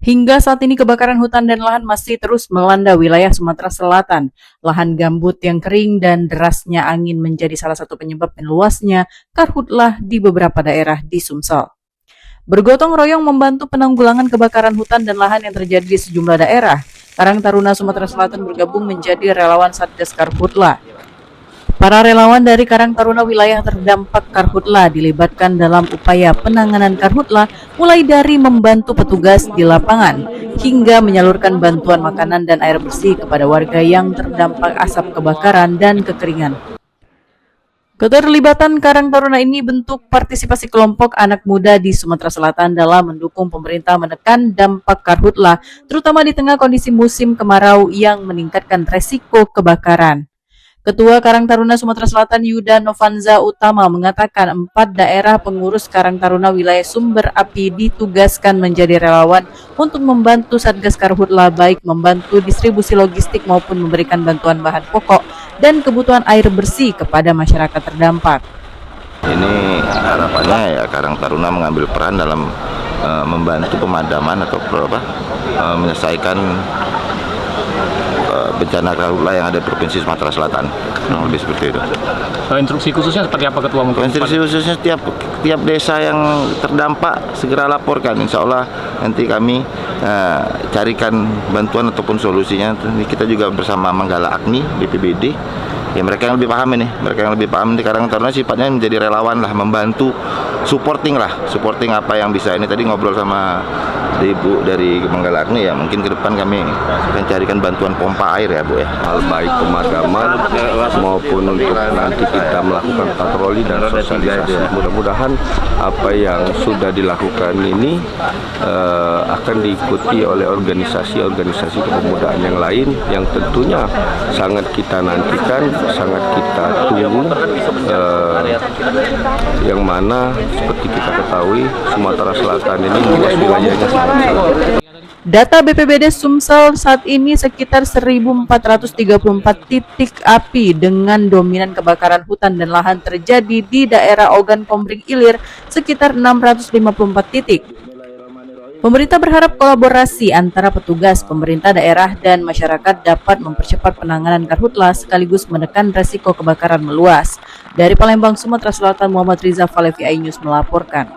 Hingga saat ini kebakaran hutan dan lahan masih terus melanda wilayah Sumatera Selatan. Lahan gambut yang kering dan derasnya angin menjadi salah satu penyebab meluasnya karhutlah di beberapa daerah di Sumsel. Bergotong royong membantu penanggulangan kebakaran hutan dan lahan yang terjadi di sejumlah daerah, Karang Taruna Sumatera Selatan bergabung menjadi relawan Satgas Karhutla. Para relawan dari Karang Taruna wilayah terdampak karhutla dilibatkan dalam upaya penanganan karhutla, mulai dari membantu petugas di lapangan hingga menyalurkan bantuan makanan dan air bersih kepada warga yang terdampak asap kebakaran dan kekeringan. Keterlibatan Karang Taruna ini bentuk partisipasi kelompok anak muda di Sumatera Selatan dalam mendukung pemerintah menekan dampak karhutla, terutama di tengah kondisi musim kemarau yang meningkatkan resiko kebakaran. Ketua Karang Taruna Sumatera Selatan Yuda Novanza Utama mengatakan 4 daerah pengurus Karang Taruna wilayah sumber api ditugaskan menjadi relawan untuk membantu Satgas Karhutla, baik membantu distribusi logistik maupun memberikan bantuan bahan pokok dan kebutuhan air bersih kepada masyarakat terdampak. Ini harapannya ya Karang Taruna mengambil peran dalam membantu pemadaman atau menyelesaikan bencana karhutla yang ada di Provinsi Sumatera Selatan, lebih seperti itu. Instruksi khususnya seperti apa Ketua? Instruksi khususnya tiap desa yang terdampak segera laporkan. Insya Allah nanti kami carikan bantuan ataupun solusinya. Kita juga bersama Manggala Agni, BPBD. Ya mereka yang lebih paham ini, Karang Taruna sifatnya menjadi relawan lah, membantu, supporting apa yang bisa. Ini tadi ngobrol sama Ibu dari Manggala Agni, ya mungkin ke depan kami akan carikan bantuan pompa air ya Bu ya. Hal baik pemadaman maupun untuk nanti kita melakukan patroli dan sosialisasi. Mudah-mudahan apa yang sudah dilakukan ini akan diikuti oleh organisasi kepemudaan yang lain yang tentunya sangat kita nantikan, sangat kita tunggu, yang mana seperti kita ketahui Sumatera Selatan ini luas wilayahnya sangat. Data BPBD Sumsel saat ini sekitar 1.434 titik api dengan dominan kebakaran hutan dan lahan terjadi di daerah Ogan Komering Ilir sekitar 654 titik. Pemerintah berharap kolaborasi antara petugas, pemerintah daerah, dan masyarakat dapat mempercepat penanganan karhutla sekaligus menekan resiko kebakaran meluas. Dari Palembang, Sumatera Selatan, Muhammad Riza Falevi, iNews melaporkan.